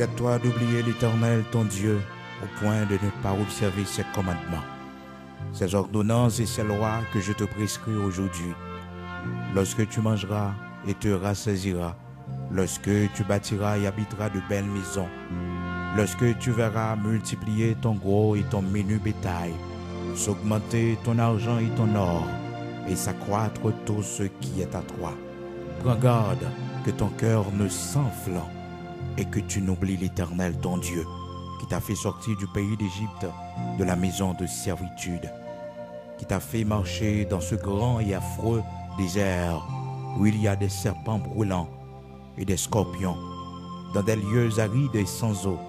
Garde-toi d'oublier l'Éternel, ton Dieu, au point de ne pas observer ses commandements, ses ordonnances et ses lois que je te prescris aujourd'hui. Lorsque tu mangeras et te rassasiras, lorsque tu bâtiras et habiteras de belles maisons, lorsque tu verras multiplier ton gros et ton menu bétail, s'augmenter ton argent et ton or, et s'accroître tout ce qui est à toi. Prends garde que ton cœur ne s'enfle et que tu n'oublies l'Éternel ton Dieu, qui t'a fait sortir du pays d'Égypte, de la maison de servitude, qui t'a fait marcher dans ce grand et affreux désert où il y a des serpents brûlants et des scorpions, dans des lieux arides et sans eau,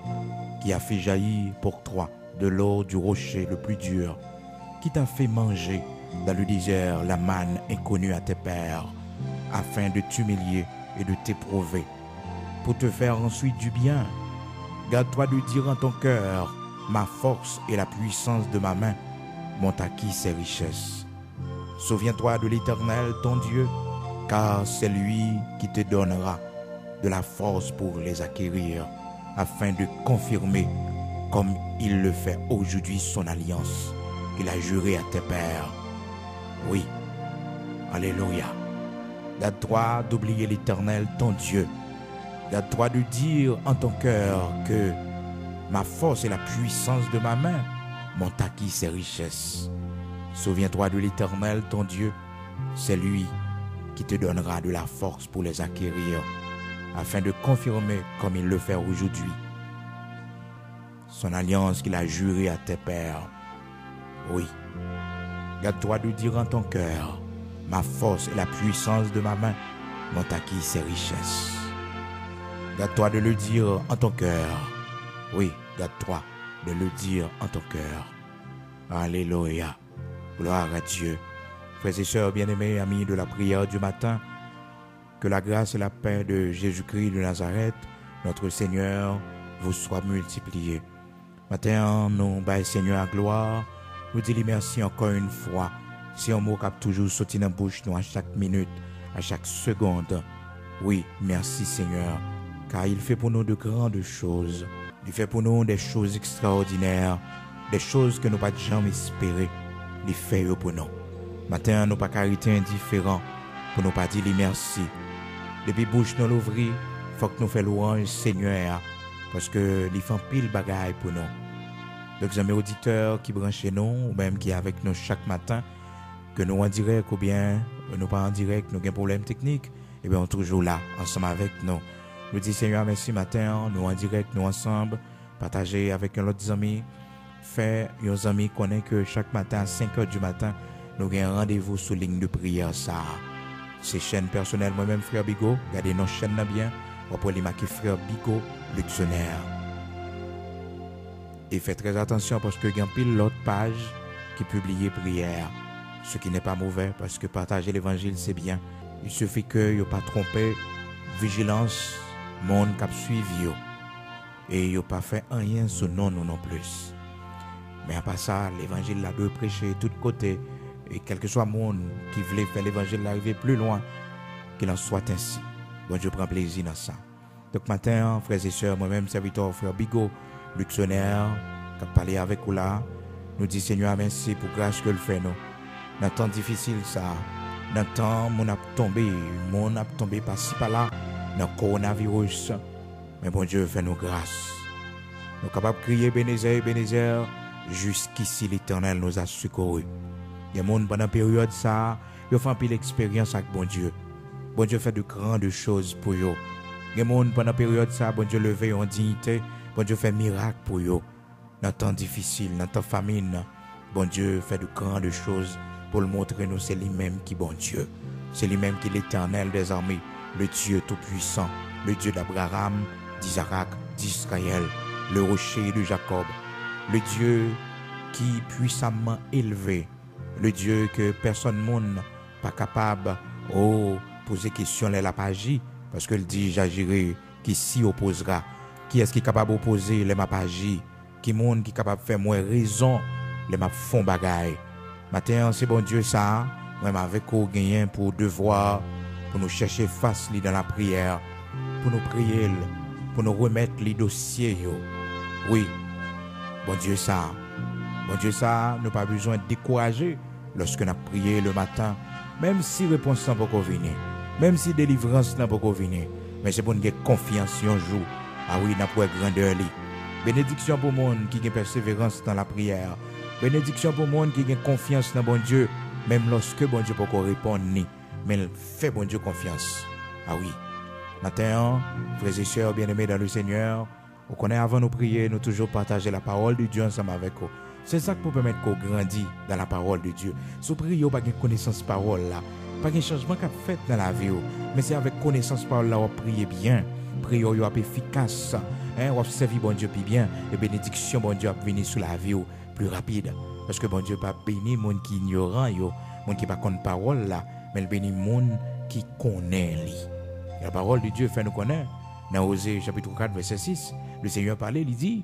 qui a fait jaillir pour toi de l'eau du rocher le plus dur, qui t'a fait manger dans le désert la manne inconnue à tes pères, afin de t'humilier et de t'éprouver, pour te faire ensuite du bien. Garde-toi de dire en ton cœur, ma force et la puissance de ma main m'ont acquis ces richesses. Souviens-toi de l'Éternel, ton Dieu, car c'est lui qui te donnera de la force pour les acquérir, afin de confirmer, comme il le fait aujourd'hui, son alliance qu'il a jurée à tes pères. Oui, alléluia. Garde-toi d'oublier l'Éternel, ton Dieu. Garde-toi de dire en ton cœur que ma force et la puissance de ma main m'ont acquis ces richesses. Souviens-toi de l'Éternel, ton Dieu. C'est lui qui te donnera de la force pour les acquérir, afin de confirmer, comme il le fait aujourd'hui, son alliance qu'il a jurée à tes pères. Oui, garde-toi de dire en ton cœur, ma force et la puissance de ma main m'ont acquis ces richesses. Garde-toi de le dire en ton cœur. Oui, garde-toi de le dire en ton cœur. Alléluia. Gloire à Dieu. Frères et sœurs bien-aimés, amis de la prière du matin, que la grâce et la paix de Jésus-Christ de Nazareth, notre Seigneur, vous soient multipliées. Matin, nous baillons Seigneur à gloire. Nous disons merci encore une fois. C'est un mot qui a toujours sauté dans la bouche nous à chaque minute, à chaque seconde. Oui, merci Seigneur, car il fait pour nous de grandes choses. Il fait pour nous des choses extraordinaires, des choses que nous n'avons pas jamais espérées. Il fait pour nous. Matin, nous pas carité indifférent pour nous pas dire merci. Depuis bouche nous l'ouvrir, faut que nous fassions louange Seigneur, parce que il fait pile bagaille pour nous. Donc, amis auditeurs qui branchent nous, ou même qui sont avec nous chaque matin, que nous en direct ou bien nous pas en direct, nous avons un problème technique, et bien on est toujours là, ensemble avec nous. Nous disons Seigneur, merci matin, nous en direct, nous ensemble, partager avec un autre ami, faire nos amis connaissent que chaque matin à 5 h du matin, nous avons un rendez-vous sur ligne de prière. Ça, c'est chaîne personnelle, moi-même, frère Bigot, regardez nos chaînes bien, on peut les marquer frère Bigot, Luxonnaire. Et faites très attention parce que il y a un pile l'autre page qui publie prière. Ce qui n'est pas mauvais parce que partager l'évangile c'est bien. Il suffit que vous pas trompé, vigilance, monde qui suivi et vous pas fait rien sur non plus. Mais à part ça, l'évangile là doit prêcher de tous côtés et quel que soit le monde qui voulait faire l'évangile arriver plus loin, qu'il en soit ainsi. Bon Dieu prend plaisir dans ça. Donc matin, frères et sœurs, moi-même serviteur frère Bigot, Luxonnaire, qui a parlé avec vous là, nous dit Seigneur merci pour grâce que le fait nous. Dans temps difficile ça, dans temps mon a tombé par-ci par-là, dans le coronavirus. Mais bon Dieu fait nous grâce. Nous sommes capables de crier Bénézer, jusqu'ici l'Éternel nous a secourus. Il y a des gens pendant la période ça, ils font un peu l'expérience avec bon Dieu. Bon Dieu fait de grandes choses pour eux. Il y a des gens pendant la période ça, bon Dieu levé en dignité. Bon Dieu fait miracle pour eux. Dans temps difficile, dans temps famine, bon Dieu fait de grandes choses pour le montrer nous. C'est lui-même qui bon Dieu. C'est lui-même qui est l'Éternel des armées, le Dieu tout-puissant, le Dieu d'Abraham, d'Isaac, d'Israël, le rocher de Jacob, le Dieu qui puissamment élevé, le Dieu que personne monde pas capable poser question là pas agi parce que il dit j'agirai qui s'y opposera. Qui est-ce qui est capable d'opposer les m'a pas agi? Qui monde qui est capable de faire moins raison les m'a font bagaille. Matin c'est bon Dieu ça, même avec au gagner pour devoir pour nous chercher face dans la prière, pour nous prier, pour nous remettre les dossiers. Yo. Oui, bon Dieu ça. Bon Dieu ça, nous pas besoin de décourager lorsque nous prions le matin, même si réponse n'a pas venir, même si délivrance n'a pas venir, mais c'est pour nous avoir confiance un jour. Ah oui, n'a pas grandeur li. Bénédiction pour monde qui a persévérance dans la prière. Bénédiction pour monde qui a confiance dans bon Dieu, même lorsque bon Dieu peut pas répondre ni, mais fait bon Dieu confiance. Ah oui. Matin, frères et sœurs bien-aimés dans le Seigneur, on connaît avant de prier, nous toujours partager la parole de Dieu ensemble avec vous. C'est ça qui peut permettre qu'on grandisse dans la parole de Dieu. Si vous priez, pas de connaissance parole là, pas de changement qu'a fait dans la vie, mais c'est avec connaissance parole là, on prie bien, prier est efficace, on servir bon Dieu plus bien, et bénédiction bon Dieu a venir sur la vie plus rapide, parce que bon Dieu pas bénir monde qui ignorant yo, monde qui pas connaît parole là, mais il bénit monde qui connaît lui. La parole de Dieu fait nous connaître. Dans Osée chapitre 4 verset 6, le Seigneur parlait, il dit: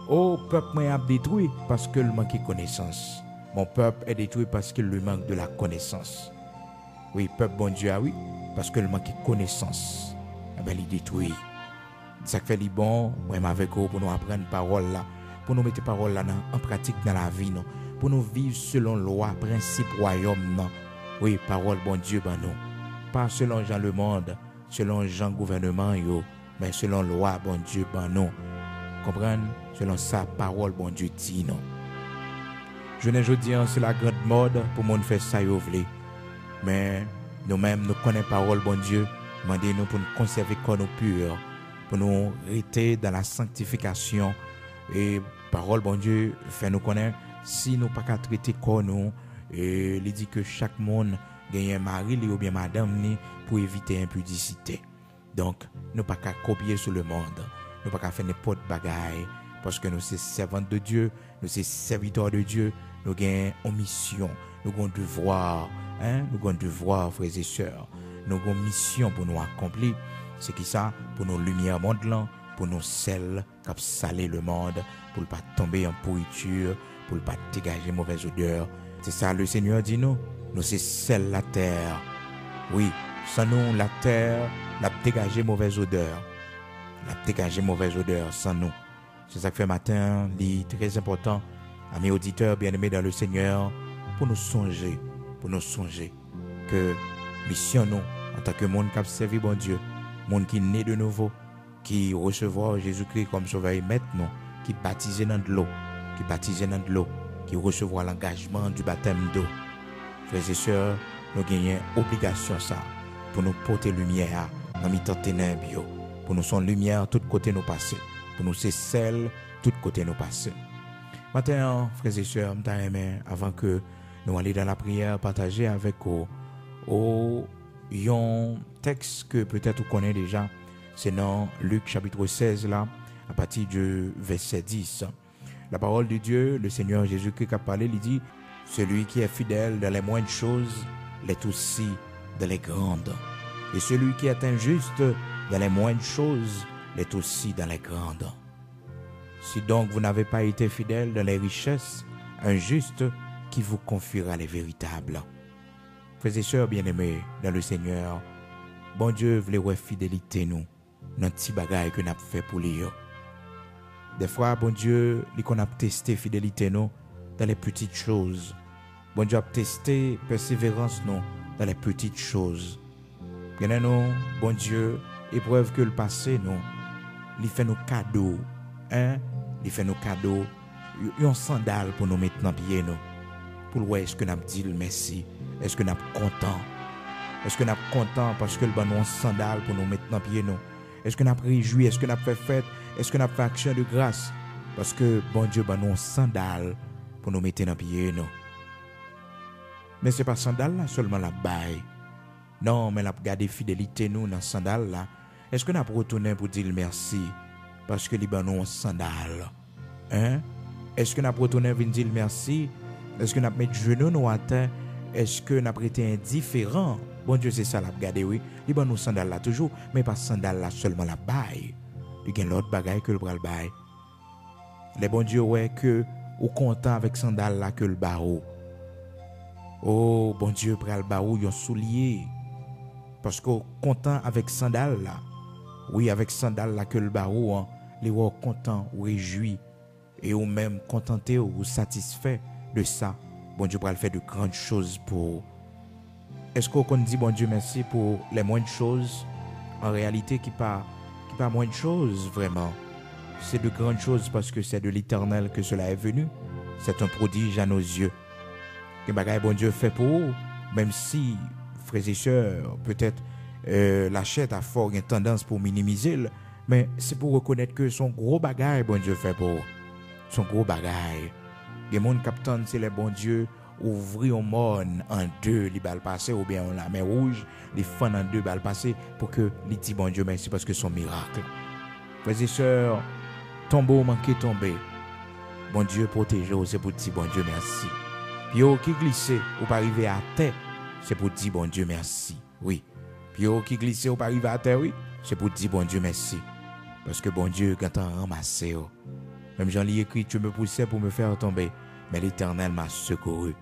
"Oh peuple moi a détruit parce que le manque de connaissance. Mon peuple est détruit parce qu'il lui manque de la connaissance." Oui, peuple bon Dieu, ah oui, parce que le manque de connaissance, eh ben, il détruit. Ça fait les bon, moi avec vous pour nous apprendre parole là, pour nous mettre parole là en pratique dans la vie, non, pour nous vivre selon loi, principe, royaume, non. Oui, parole bon Dieu, ben non. Pas selon Jean le monde, selon Jean gouvernement, yo, mais selon loi, bon Dieu, ben non. Comprendre? Selon sa parole, bon Dieu dit non. Je ne dis pas c'est la grande mode pour monde faire ça, yo vle. Mais nous-mêmes, nous connaissons parole, bon Dieu. Demandez-nous pour nous conserver corps nous pur, pour nous rester dans la sanctification. Et parole, bon Dieu, fait nous connaître si nous pas qu'à traiter corps nous. Et il dit que chaque monde gagne un mari ou bien madame ni pour éviter impudicité. Donc, nous pas qu'à copier sur le monde. Nous pas qu'à faire n'importe bagaille parce que nous sommes servants de Dieu, nous sommes serviteurs de Dieu, nous avons une mission, nous avons un devoir, nous avons un devoir, frères et sœurs. Nous avons une mission pour nous accomplir. C'est qui ça? Pour nos lumières monde là, pour nos sels qui saler le monde, pour ne pas tomber en pourriture, pour ne pas dégager mauvaise odeur. C'est ça le Seigneur dit nous. Nous c'est sel la terre. Oui, sans nous la terre n'a dégagé mauvaise odeur. N'a dégagé mauvaise odeur sans nous. C'est ça que fait matin, c'est très important, amis auditeurs bien-aimés dans le Seigneur, pour nous songer que mission nous en tant que monde qui a servi bon Dieu, monde qui est né de nouveau, qui recevoir Jésus-Christ comme sauveur et maître nous, qui baptisé dans de l'eau, qui recevoir l'engagement du baptême d'eau. Frères et sœurs, nous gagnons obligation ça pour nous porter lumière dans les ténèbres, pour nous son lumière tout côté nous passer, pour nous c'est celle tout côté nous passer. Maintenant, frères et sœurs, avant que nous allions dans la prière, partager avec vous un texte que peut-être vous connaissez déjà, c'est dans Luc chapitre 16 là, à partir du verset 10. La parole de Dieu, le Seigneur Jésus-Christ a parlé, il dit: celui qui est fidèle dans les moindres choses l'est aussi dans les grandes. Et celui qui est injuste dans les moindres choses l'est aussi dans les grandes. Si donc vous n'avez pas été fidèle dans les richesses, injuste qui vous confiera les véritables. Frères et sœurs bien-aimés dans le Seigneur, bon Dieu voulait voir fidélité nous dans petit bagaille que nous avons fait pour lui. Des fois, bon Dieu, qu'on a testé fidélité nous dans les petites choses. Bon Dieu a testé persévérance nous dans les petites choses. Bien nous, bon Dieu, épreuve que le passé nous, il fait nos cadeaux, il fait nos cadeaux, un sandal pour nous mettre dans pied nous. Pour voir est-ce que nous dit merci, est-ce que nous content, est-ce que nous content parce que le bon nous un sandal pour nous mettre dans pied nous. Est-ce que nous réjoui, est-ce que nous fait fête, est-ce que nous fait action de grâce parce que bon Dieu ben nous un sandal pour nous mettre dans pied nous. Mais c'est pas sandal là seulement la baille. Non, mais la garder fidélité nous dans sandal là. Est-ce que nous retourner pour dire merci parce que les ben nous un sandal. Est-ce que nous retourner pour dire merci? Est-ce que nous mettre genoux nous à terre? Est-ce que nous été indifférent? Bon Dieu, c'est ça la garder oui. Les ben nous sandal là toujours, mais pas sandal là seulement la baille. Il y a l'autre bagaille que le bras le baille. Les bon Dieu ouais que ou content avec sandal là que le barreau. Oh bon Dieu bras le barreau yon soulier. Parce que content avec sandal là. Oui, avec sandal là que le barreau, hein, les rois contents ou réjouis et ou même contentés ou satisfaits de ça. Bon Dieu va le faire de grandes choses pour. Est-ce qu'on dit bon Dieu merci pour les moindres choses? En réalité, qui pas moindre chose vraiment. C'est de grandes choses parce que c'est de l'Éternel que cela est venu. C'est un prodige à nos yeux. Que bagaille bon Dieu fait pour vous, même si, frères et sœurs, peut-être la chaîne a fort une tendance pour minimiser, mais c'est pour reconnaître que son gros bagaille bon Dieu fait pour vous. Son gros bagaille. Les gens qui c'est le bon Dieu ouvrir un monde en deux, les balles passées, ou bien on la mer rouge, les fans en deux balles passées, pour que les dit bon Dieu merci parce que son miracle. Frères et sœurs, tombeau manqué tomber. Bon Dieu protège, c'est pour dire bon Dieu merci. Puis qui glisse ou pas arriver à terre, c'est pour dire bon Dieu merci. Oui. Puis qui glisse ou pas arriver à terre, oui, c'est pour dire bon Dieu merci. Parce que bon Dieu, quand on ramasse, même j'en lis écrit, tu me poussais pour me faire tomber, mais l'Éternel m'a secouru.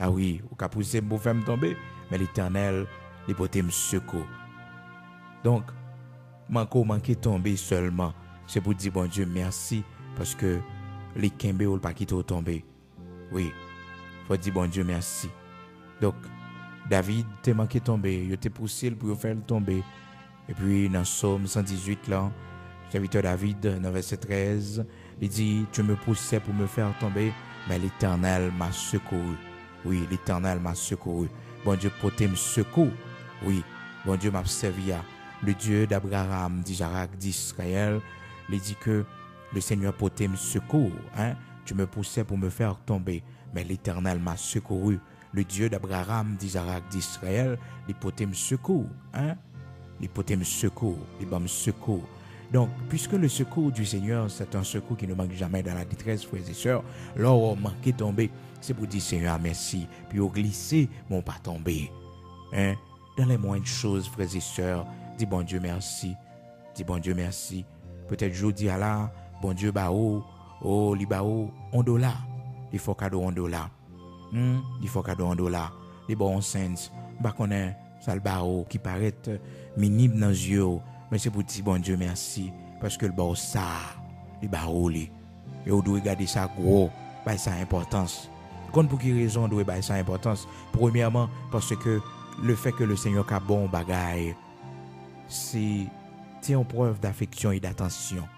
Ah oui, ou qu'a poussé pour faire me tomber, mais l'Éternel, il peut me secourir. Donc, manquer tomber seulement, c'est pour dire bon Dieu merci, parce que les kembe ou pas quitter tomber. Oui, faut dire bon Dieu merci. Donc, David t'es manqué tomber, il t'es poussé pour faire tomber. Et puis, dans Psaume 118, là, serviteur David, dans verset 13, il dit, tu me poussais pour me faire tomber, mais l'Éternel m'a secouru. Oui, l'Éternel m'a secouru. Bon Dieu, portez me secours. Oui, bon Dieu m'a servi à le Dieu d'Abraham, d'Isaac, d'Israël. Il dit que le Seigneur portait me secours. Hein? Tu me poussais pour me faire tomber, mais l'Éternel m'a secouru. Le Dieu d'Abraham, d'Isaac, d'Israël, il portait me secours. Hein? Il portait me secours. Il m'a me secours. Donc, puisque le secours du Seigneur, c'est un secours qui ne manque jamais dans la détresse, frères et sœurs, lors on manquait tomber, c'est pour dire Seigneur merci, puis au glisser, mon pas tomber. Hein? Dans les moindres choses, frères et sœurs, dis bon Dieu merci, dis bon Dieu merci. Peut-être je dis à là, bon Dieu bao, oh li bao, $1, il faut cadeau $1. Il faut cadeau $1. Les bons sens, bah connaît ça le bao qui paraît minime dans les yeux. Mais c'est pour dire bon Dieu merci parce que le bao ça, les bao li. Et on doit regarder ça gros, bah ça importance. Pour quelle raison on doit bah ça importance? Premièrement parce que le fait que le Seigneur a bon bagaille, c'est une preuve d'affection et d'attention.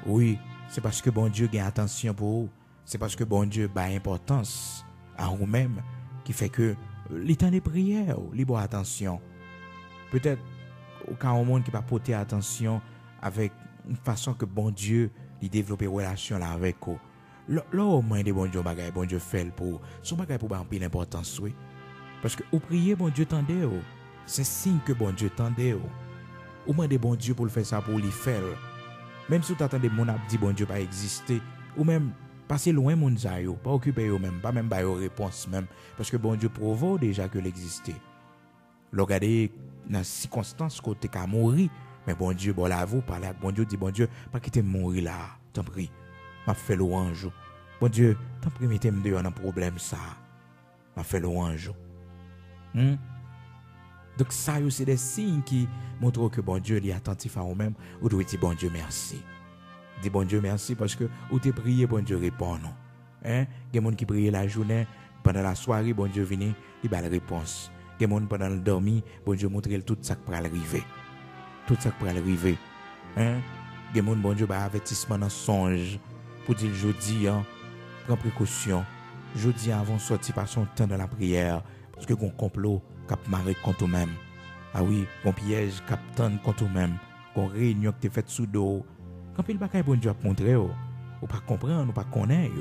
Oui, c'est parce que bon Dieu a attention pour vous. C'est parce que bon Dieu a importance à vous-même qui fait que les temps de prière, les bonnes attention. Peut-être aucun monde qui va porter attention avec une façon que bon Dieu il développe une relation là avec vous. Là au moins de bon Dieu bagaille, bon Dieu fait pour son bagaille pour remplir l'importance oui. Parce que vous priez bon Dieu tendez vous. C'est signe que bon Dieu tendez vous. Ou moins de bon Dieu pour le faire ça pour lui faire. Même si vous attendez mon a dit bon Dieu pas exister ou même passer loin mon zayo, pas occuper vous même, pas même ba réponse même parce que bon Dieu prouve déjà que l'existait. Regardez dans circonstances côté qu'a mourir mais bon Dieu bon là vous parler avec bon Dieu dit bon Dieu pas quitter mourir là t'en prie m'a fait louange bon Dieu t'en prie mettez-moi dehors dans problème ça m'a fait louange donc ça c'est des signes qui montrent que bon Dieu est attentif à vous-même ou doit dire bon Dieu merci dis bon Dieu merci parce que ou t'es prié bon Dieu répond non hein des gens qui prient la journée pendant la soirée bon Dieu vient il a la réponse. Des gens pendant le dormi, bon Dieu montre tout ça qui peut arriver. Tout ça qui peut arriver. Hein? Des gens, bon Dieu, avertissement dans songe. Pour dire jeudi, hein, prends précaution. Jeudi, avant sortir par son temps dans la prière. Parce que un complot cap marre contre vous-même. Ah oui, un piège cap tendre contre vous-même. Une réunion qui est faite sous dos. Quand il bagaille bon Dieu a montré, ou pas comprendre, ou pas connaître.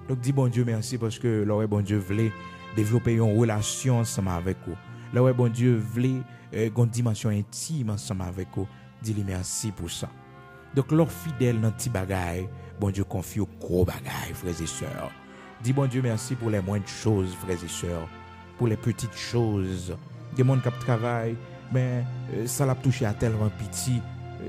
Donc dis bon Dieu merci parce que là bon Dieu voulait développer une relation ensemble avec vous. Là où bon Dieu voulait une dimension intime ensemble avec vous. Dis-lui merci pour ça. Donc leur fidèle dans petit bagaille, bon Dieu confie au gros bagaille, frères et sœurs. Dis bon Dieu merci pour les moindres choses, frères et sœurs. Pour les petites choses. Des gens qui travaillent, mais ça l'a touché à tellement petit.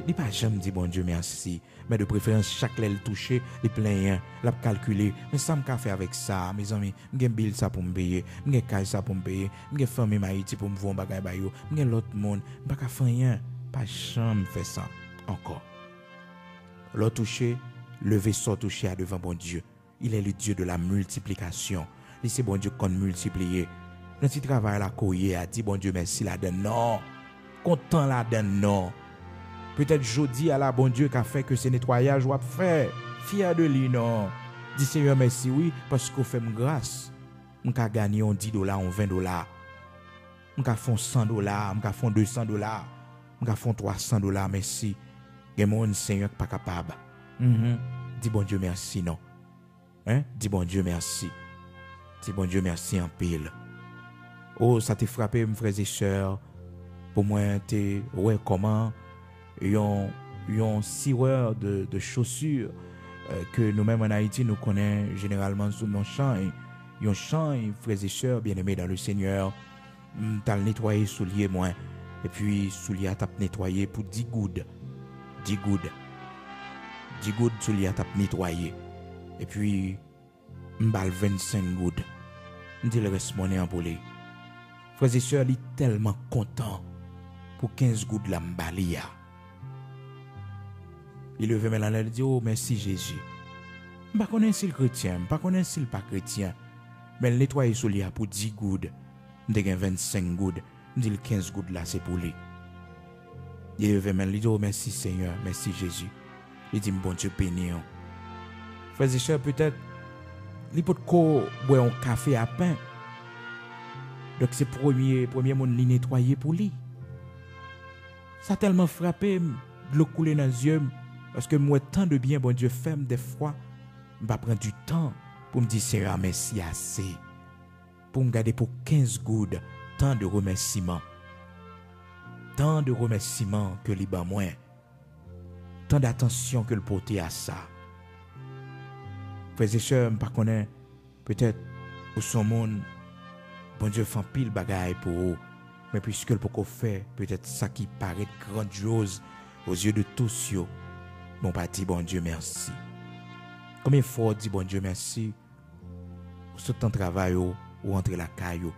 Il pas jamais dit bon Dieu merci. Mais de préférence, chaque l'aile touché, il plein, l'a calculé. Mais ça me fait avec ça, mes amis. J'ai bill ça pour me payer, j'ai caille ça pour me payer, j'ai famille Haïti pour me voir bagay bayo, j'ai l'autre monde, pas faire rien. pas jamais fait ça encore. L'autre touché, levé sans toucher à devant bon Dieu. Il est le Dieu de la multiplication. Laissez bon Dieu qu'on multiplie. Notre travail la coyer a dit bon Dieu merci la donne non. Content la donne non. Peut-être jeudi à la bon Dieu qui a fait que ce nettoyage ou a fait. Fier de lui non. Dis Seigneur merci oui parce qu'on fait grâce. On a gagné on $10, on $20. On a fait $100, on a fait $200, on a fait $300 merci. Il y a mon Seigneur qui pas capable. Dis bon Dieu merci non. Hein? Dis bon Dieu merci. Dis bon Dieu merci en pile. Oh, ça t'a frappé, mes frères et sœurs. Pour moi, t'es, ouais, comment, yon sireur de chaussures que nous-mêmes en Haïti, nous connaissons généralement sous nos champs. Yon champ, frères et sœurs, bien-aimés dans le Seigneur, t'as nettoyé souliers, moi. Et puis, souliers t'as nettoyé pour 10 gouttes. 10 gouttes. 10 gouttes souliers t'as nettoyé. Et puis, m'bal 25 gouttes. M'dit le reste monnaie en boulé. Frères et sœurs, il est tellement content pour 15 gouttes la m'balia. Il levé mes langues et dit, oh merci Jésus. Je ne connais pas si le chrétien, je ne connais pas si le pas chrétien. Mais le nettoyer sous lui pour 10 gouttes. Je dis 25 gouttes. Je dis 15 gouttes là, c'est pour lui. Il levé mes langues et dit, oh merci Seigneur, merci Jésus. Il dit, bon Dieu béni. Frères et sœurs, peut-être, il peut boire un café à pain. Donc c'est premier monde li nettoyer pour lui. Ça a tellement frappé, de l'eau couler dans les yeux, parce que moi tant de bien bon Dieu fait des fois, je vais prendre du temps pour me dire Seigneur merci assez. Pour me garder pour 15 gouttes, tant de remerciements. Tant de remerciements que li ban moi. Tant d'attention que le porter à ça. Frères et sœurs, je ne connais pas, peut-être pour son monde, bon Dieu fait pile bagaille pour vous. Mais puisque le poko fait, peut-être ça qui paraît grandiose aux yeux de tous, bon pas dit bon Dieu merci. Combien de fois dit bon Dieu merci pour ce temps de travail ou entre la caillou.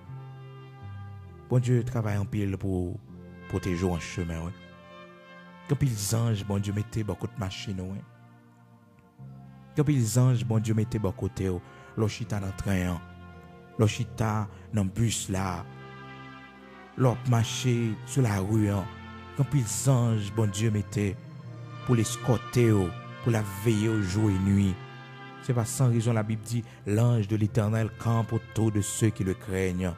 Bon Dieu travaille en pile pour protéger en chemin. Ouais. Quand ils anges, bon Dieu mettez beaucoup de machines. Ouais. Quand ils anges, bon Dieu mettez beaucoup de côté. L'ochita dans le train. L'ochita dans le bus là. L'autre marché sur la rue. Quand ils anges, bon Dieu mettez pour les scotter, pour la veiller au jour et nuit. C'est pas sans raison la Bible dit l'ange de l'Éternel campe autour de ceux qui le craignent.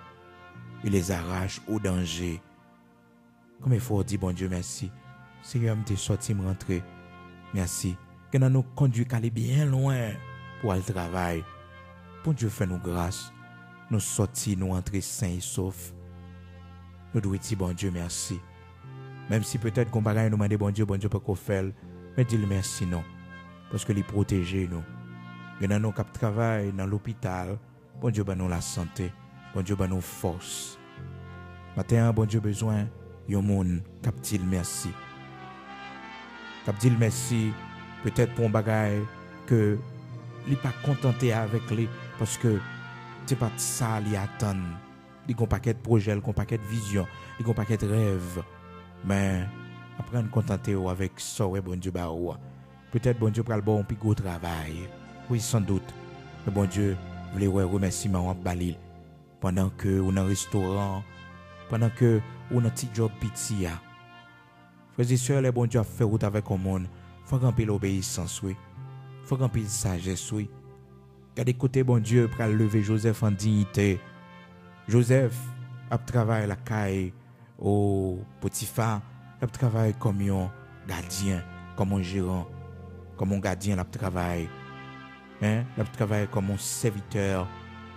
Il les arrache au danger. Comme il faut dire bon Dieu merci. Seigneur m'te sorti me rentrer. Merci. Que nous conduit aller bien loin pour aller travail. Bon Dieu fait nous grâce. Nous sortir nous entrer sains et saufs. Nous devons dire bon Dieu merci. Même si peut-être qu'on va nous demander bon Dieu peut qu'on fait, mais dis-le merci non. Parce que il protège nous. Et dans nos cap travail dans l'hôpital, bon Dieu nous la santé, bon Dieu nous force. Maintenant bon Dieu besoin yon moun cap dit merci. Cap dit merci peut-être pour un bagage que il pas contenté avec lui parce que c'est pas ça li attend. Il gon paquet de projets, il gon paquet de vision, il gon paquet de rêves. Mais après nous contenter avec ça ouais bon Dieu ba ou. Peut-être bon Dieu pral bon plus gros travail. Oui sans doute. Mais bon Dieu voulait remerciement en balil pendant que on dans restaurant, pendant que on a petit job petit. Frères et sœurs, les bon Dieu a fait route avec le monde. Faut remplir l'obéissance oui. Faut remplir sagesse oui. Regardez côté bon Dieu pour lever Joseph en dignité. Joseph a travaillé la caille au Potiphar, a travaillé comme un gardien, comme un gérant, comme un gardien, a travaillé. Hein, a travaillé comme un serviteur,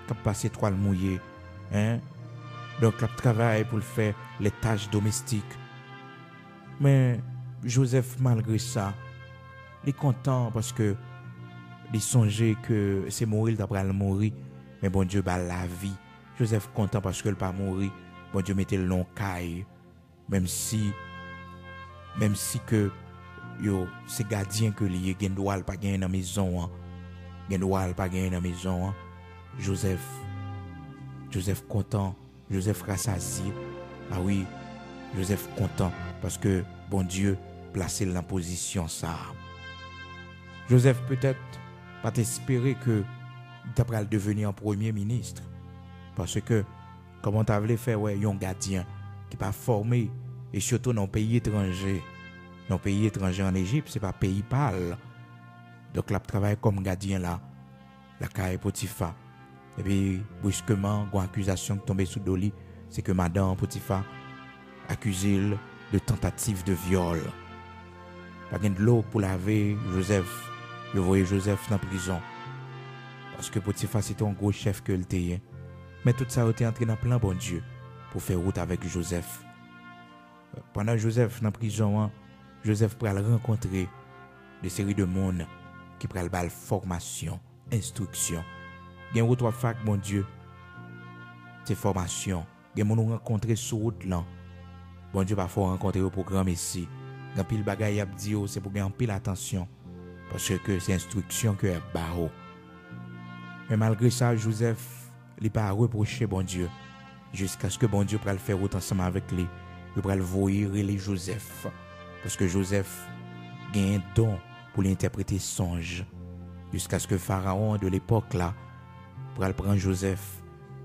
qui a passé 3 mouillés. Hein? Donc, a travaillé pour faire les tâches domestiques. Mais Joseph, malgré ça, il est content parce que il songeait que c'est mourir, d'après le mourir. Mais bon Dieu, bah la vie. Joseph content parce que le pas mourir. Bon Dieu mettait le long caille. Même si que yo c'est gardien que lié gen droit pas gagner dans maison hein. Gen droit pas gagner dans maison hein. Joseph content, Joseph rassasié. Ah oui, Joseph content parce que bon Dieu placé dans la position ça. Joseph peut-être pas espéré que il va devenir un premier ministre parce que comment tu voulu faire un gardien qui pas formé et surtout dans un pays étranger. Dans un pays étranger en Égypte, c'est pas pays pâle. Donc là, travaille comme gardien là, la caille Potiphar. Et puis brusquement, une accusation qui tombée sous Doli, c'est que madame Potiphar accusé de tentative de viol. Pas de l'eau pour laver Joseph. Il voyait Joseph dans la prison. Parce que Potiphar c'était un gros chef que le était. Mais tout ça a été entré dans le plan bon Dieu pour faire route avec Joseph. Pendant Joseph dans la prison, Joseph pourra rencontrer des séries de monde qui pourra le formation, instruction. Il y a un autre fac, mon Dieu, c'est formation. Il y a un monde rencontrer sur route là. Bon Dieu, parfois rencontrer au programme ici. Quand pile bagaille a dit, c'est pour gagner pile attention. Parce que c'est instruction que est barreau. Mais malgré ça, Joseph n'a pas reproché bon Dieu. Jusqu'à ce que bon Dieu puisse le faire autant ensemble avec lui. Il pourra le voir les Joseph. Parce que Joseph a un don pour l'interpréter songe. Jusqu'à ce que Pharaon de l'époque là pourra prendre Joseph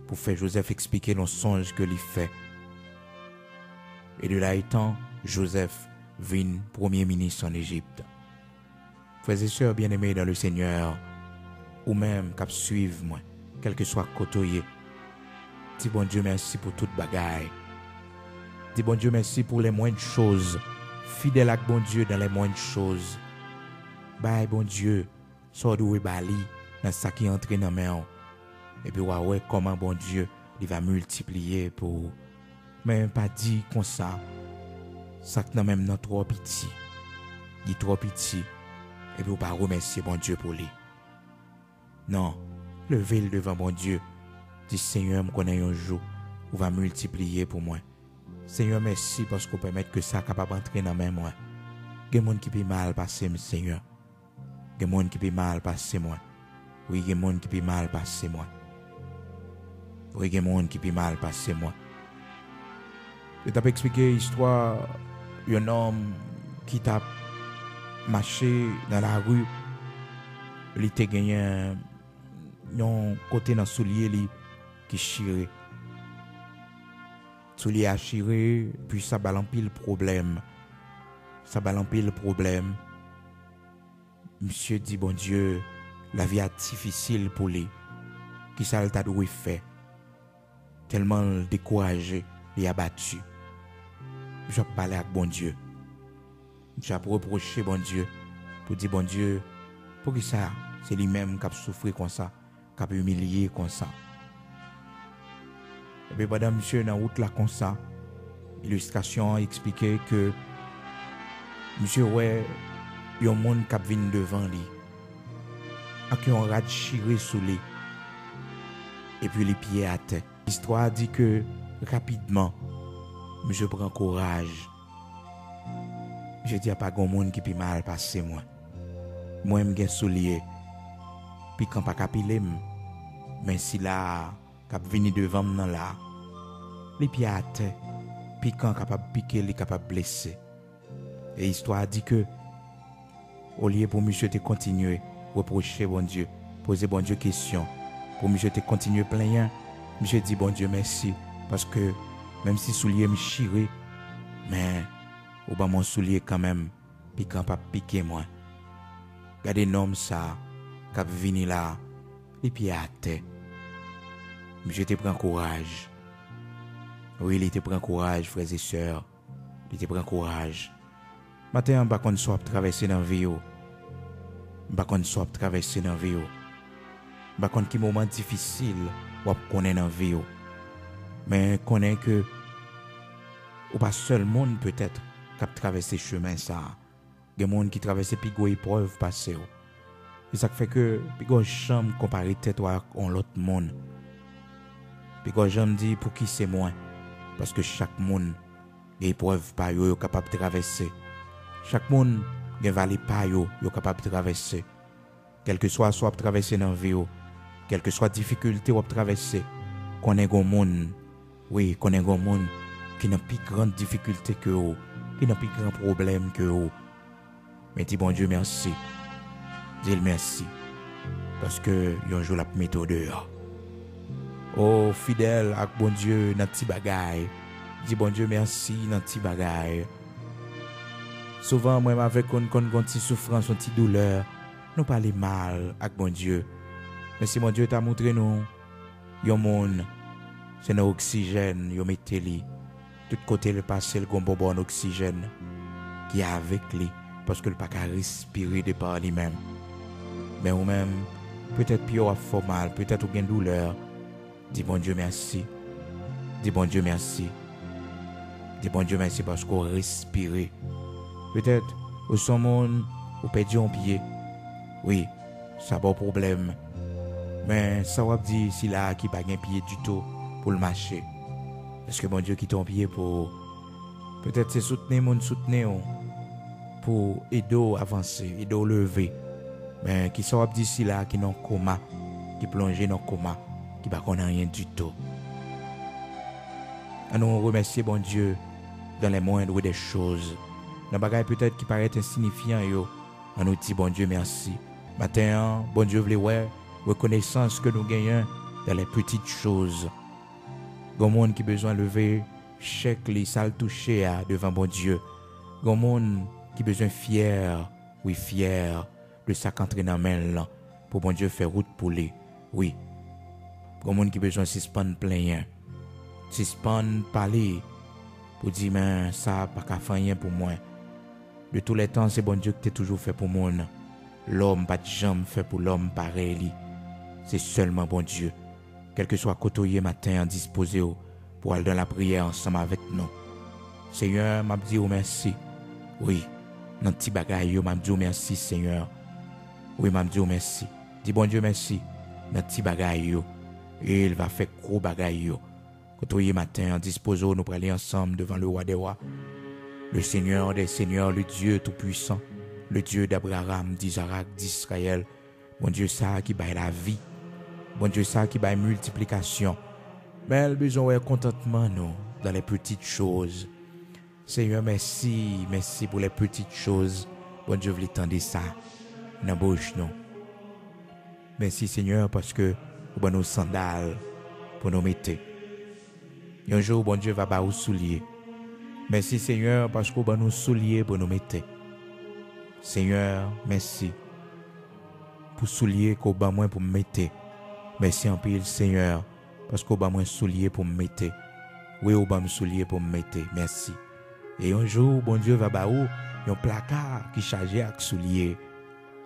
pour faire Joseph expliquer nos songes que lui fait. Et de là étant, Joseph vint premier ministre en Égypte. Frères et sœurs bien-aimés dans le Seigneur, ou même cap suivre moi, quel que soit côtoyé. Dis bon Dieu merci pour toute bagaille. Dis bon Dieu merci pour les moindres choses. Fidèle avec bon Dieu dans les moindres choses. Bye bon Dieu, sort de bali dans ça qui entre dans main. Et puis ouais comment bon Dieu il va multiplier pour mais pas dit comme ça. Ça que même non trop petit. Il trop petit. Et puis on pas remercier bon Dieu pour lui. Non, levez-le devant bon Dieu. Dis Seigneur, me connais un jour où va multiplier pour moi. Seigneur, merci parce qu'on permet que ça capable entrer dans mes moi. Il y a des gens qui peut mal passer, Seigneur. Il y a des gens qui peut mal passer moi. Oui, il y a des gens qui peut mal passer moi. Oui, il y a des gens qui peut mal passer moi. Je t'ai expliqué l'histoire d'un homme qui t'a marché dans la rue. Il était gagné un côté dans le soulier qui chirait. Soulier a chiré, puis ça balance pile problème. Ça balance pile problème. Monsieur dit, bon Dieu, la vie est difficile pour lui. Qui ça t'a dû faire? Tellement découragé, il a battu. Je vais parler avec bon Dieu. Je vais reprocher bon Dieu. Pour dire, bon Dieu, pour qui ça? C'est lui-même qui a souffert comme ça, qui a humilié comme ça. Et puis, madame, monsieur, dans la route là, comme ça, l'illustration expliquait que monsieur, ouais, il y a un monde qui vient devant lui, qui a un rat chiré sous lui, et puis les pieds à terre. L'histoire dit que rapidement, monsieur prend courage. Je dis à pas grand monde qui peut mal passer moi. Moi, je suis soulier. Puis quand pas capilé, mais si là, cap venir devant moi là, les pieds à terre, puis quand capable piquer, les capable blesser. Et l'histoire dit que au lieu pour monsieur te continuer, reprocher bon Dieu, poser bon Dieu question, pour monsieur te continuer plaindre, monsieur dit bon Dieu merci parce que même si soulier me chiré, mais ou pas mon soulier quand même, puis quand pas piquer moi. Regardez l'homme ça, cap vini là, les pieds à terre. Je te prends courage. Oui, il te prend courage, frères et sœurs. Il te prend courage. Matin, on va qu'on soit traverser dans la vie. On va qu'on soit traverser dans la vie. On va qu'on qui moment difficile ou connaît dans la vie. Mais connaît que ou pas seul monde peut-être qui a traversé chemin ça. Il y a des gens qui traversent plus gros épreuves passées. Et ça fait que plus gros chambre comparé tête à l'autre monde. Puis quand j'aime dire pour qui c'est moi, parce que chaque monde a épreuve par yo capable de traverser. Chaque monde a vallée par yo capable de traverser. Quel que soit traverser dans la vie, quelle que soit difficulté ou traverser, qu'on est un monde, oui, qu'on est un monde qui n'a plus grande difficulté que vous, qui n'a plus grand problème que vous. Mais dis bon Dieu merci. Dis merci. Parce que yon jour la méthode dehors. Oh fidèle avec bon Dieu dans petit bagaille. Dis bon Dieu merci dans petit bagaille. Souvent moi avec une petite souffrance, une petite douleur, nous parler mal avec bon Dieu. Mais si mon Dieu t'a montré nous yon monde c'est nos oxygène, yo mettez li. Tout côté le passé le bonbon oxygène qui est avec lui parce que le pas qu'à respirer de par lui-même. Mais ou même peut-être puis a fort mal, peut-être ou gain douleur. Dis bon Dieu merci. Dis bon Dieu merci. Dis bon Dieu merci parce qu'on respire. Peut-être au son monde ou perdu un pied. Oui, ça pas problème. Mais ça va dire si là qui pas un pied du tout pour le marcher. Est-ce que bon Dieu qui ton pied pour peut-être c'est soutenir pour aider à avancer, aider à lever. Mais qui ça va dire si là qui dans coma, qui plongé dans coma, qui pas connaît rien du tout. Nous remercier bon Dieu dans les moindres des choses. Dans bagaille peut-être qui paraît insignifiant yo, on nous dit bon Dieu merci. Matin, bon Dieu voulait ouais reconnaissance que nous gagnons dans les petites choses. Gon monde qui besoin lever chèque les sales toucher devant bon Dieu. Gon monde qui besoin fier, oui fier de ça qu'entrer dans main là pour bon Dieu faire route pour lui. Oui. Gon monde qui besoin suspendre plein. Suspendre parler pour dire mais ça pas qu'à faire rien pour moi. De tous les temps c'est bon Dieu qui t'a toujours fait pour moi. L'homme pas de jambe fait pour l'homme pareil. C'est seulement bon Dieu. Quel que soit côtoyé matin disposé pour aller dans la prière ensemble avec nous. Seigneur, m'a dit merci. Oui, dans petit bagaille m'a dit merci Seigneur. Oui, m'a dit merci. Dis bon Dieu merci dans petit bagaille et il va faire gros bagaille côtoyé matin disposé nous pour aller ensemble devant le roi des rois. Le Seigneur des seigneurs, le Dieu tout puissant, le Dieu d'Abraham, d'Isaac, d'Israël. Bon Dieu ça qui baille la vie. Bon Dieu ça qui baille multiplication. Mais le besoin est contentement nous dans les petites choses. Seigneur merci, merci pour les petites choses. Bon Dieu vous tendre ça dans bouche nous. Merci Seigneur parce que vous nos sandales pour nous mettre. Un jour bon Dieu va ba ou souliers. Merci Seigneur parce que vous nos souliers pour nous mettre. Seigneur merci pour souliers qu'au bas moins pour me mettre. Merci en pile Seigneur parce qu'au bas moins souliers pour me mettre. Oui au bas me souliers pour me mettre. Merci. Et un jour bon Dieu va ba ou un placard qui chargé avec souliers.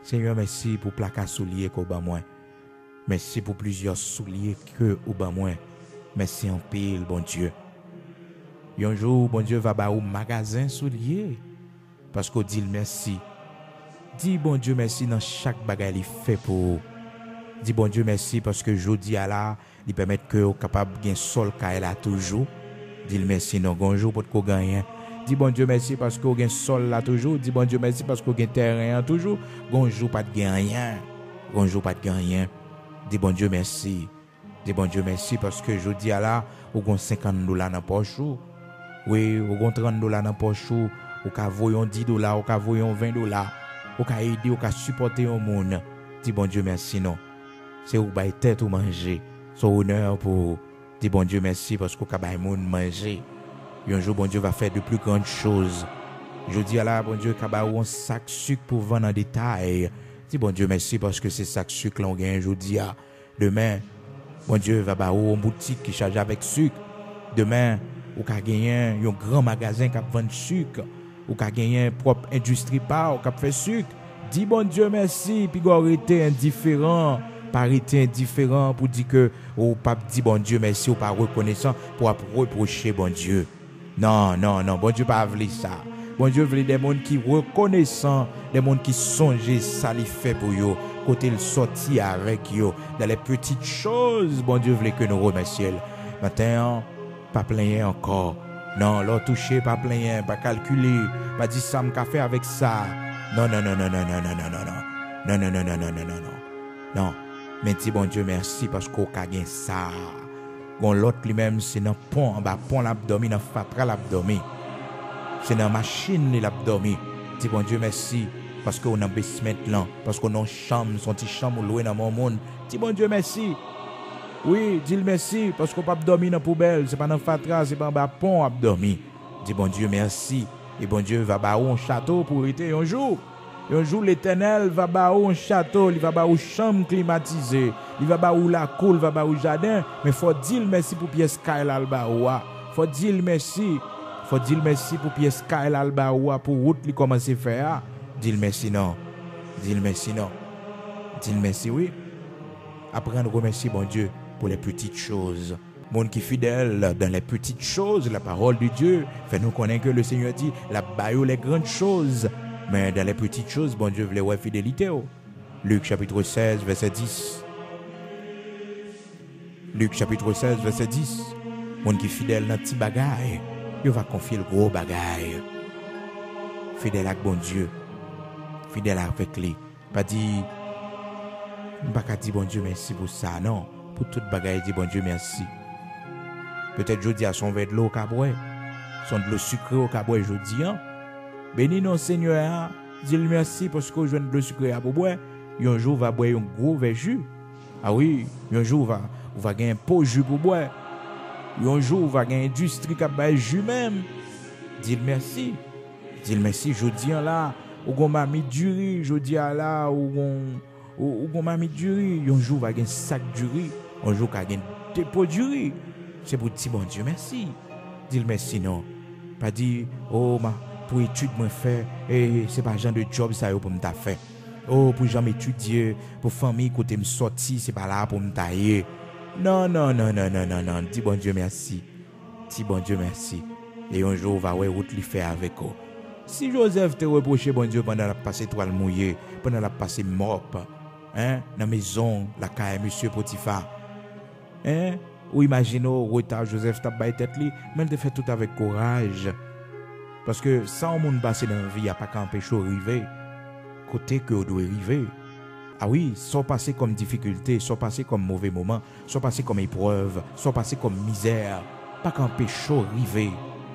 Seigneur merci pour placard souliers qu'au bas moins. Merci pour plusieurs souliers que au bas moins. Merci en pile bon Dieu. Et un jour bon Dieu va ba ou magasin souliers parce qu'on dit merci. Dis bon Dieu merci dans chaque bagage il fait pour. Dis bon Dieu merci parce que jodi à la, il permet que vous capable gain sol ka là toujours. Dis merci non gonjour pour ko gagner. Dis bon Dieu merci parce que vous gain sol là toujours. Dis bon Dieu merci parce que vous gain terrain toujours. Gonjour pas de gain rien. Gonjour pas de gain rien. Dis bon Dieu merci. Dis bon Dieu merci parce que jodi à la, vous gain $50 dans poche. Oui, vous gain $30 dans poche. Ou ka voyon $10, ou ka voyon $20. Ou ka aider, ou ka supporter au monde. Dis bon Dieu merci non. C'est ou bail tête ou manger. Son honneur pour dire bon Dieu merci parce qu'on ka bail monde manger. Et un jour bon Dieu va faire de plus grandes choses. Je dis à la bon Dieu ka bail un sac sucre pour vendre en détail. Dis bon Dieu merci parce que c'est sac sucre là on gagne aujourd'hui à demain. Bon Dieu va bail une boutique qui charge avec sucre. Demain ou ka gagner un grand magasin qui vend sucre. Ou ka gagner propre industrie par qui fait sucre. Dis bon Dieu merci puis arrêter indifférent. Parité indifférent pour dire que ou pas dit bon Dieu merci ou pas reconnaissant pour reprocher bon Dieu. Non, bon Dieu pas veut ça. Bon Dieu veut des monde qui reconnaissant, des monde qui songent ça li fait pour yo, côté le sorti avec yo dans les petites choses. Bon Dieu veut que nous remercions. Matin pas plaigner encore. Non, l'autre touché pas plaigner, pas calculer, pas dire ça me fait avec ça. Non. Non. Mais dis bon Dieu merci parce qu'on a gagné ça. Gon l'autre lui-même, c'est dans pont, en bas pont l'abdomen, dans fatra l'abdomen. C'est dans machine l'abdomen. Dis bon Dieu merci parce qu'on a basement là, parce qu'on a chambre, son petit chambre loué dans mon monde. Dis bon Dieu merci. Oui, dis le merci parce qu'on pas dormir dans poubelle, c'est pas dans fatra, c'est pas en bas pont abdomen. Dis bon Dieu merci et bon Dieu va ba un château pour été un jour. Un jour l'Éternel va ba un château, il va ba une chambre climatisée, il va ba la cour, il va ba un jardin, mais faut dire merci pour pièce Kyle Alba. Faut dire merci. Faut dire merci pour pièce Kyle Alba pour route li commencer faire. Dis merci non. Dis merci non. Dis merci oui. Apprendre à remercier bon Dieu pour les petites choses. Monde qui est fidèle dans les petites choses, la parole de Dieu fait nous connaître que le Seigneur dit la baille les grandes choses. Mais dans les petites choses, bon Dieu voulait ouais fidélité. Luc chapitre 16, verset 10. Luc chapitre 16, verset 10. Monde qui est fidèle dans petit bagaille, il va confier le gros bagaille. Fidèle avec bon Dieu. Fidèle avec lui. Pas dit, pas dire bon Dieu merci pour ça, non. Pour toute bagaille, dit bon Dieu merci. Peut-être je dis à son verre de l'eau au cabouet. Son de l'eau sucrée au cabouet, je dis, hein. Bénis non Seigneur, dis-le merci parce que je viens de l'eau sucrée à boire. Un jour, va boire un gros verre jus. Ah oui, un jour, va gagner un pot jus pour boire. Un jour, va gagner une industrie qui va jus même. Dis-le merci. Dis-le merci, je dis là, ou gon mami du riz, je dis là, ou gon mami du riz. Un jour, va gagner un sac du riz. Un jour, va gagner un dépôt du riz. C'est pour dire bon Dieu merci. Dis-le merci non. Pas dire, oh, pour étude moi faire et c'est pas genre de job ça pour me faire. Oh pour jamais étudier, pour famille côté me sortir, c'est pas là pour me tailler. Non. Dis bon Dieu merci. Dis bon Dieu merci. Et un jour va ouais route lui faire avec eux. Si Joseph te reproché bon Dieu pendant la passer toile mouillée, pendant la passer mop, hein, dans la maison, la caille monsieur Potiphar. Hein? Ou imaginez retard Joseph t'a baillé tête li, même te fait tout avec courage. Parce que sans monde passer dans la vie, il n'y a pas qu'à empêcher d'arriver. Côté que vous doit arriver. Ah oui, soit passer comme difficulté, soit passer comme mauvais moment, soit passer comme épreuve, soit passer comme misère. Pas qu'à empêcher d'arriver.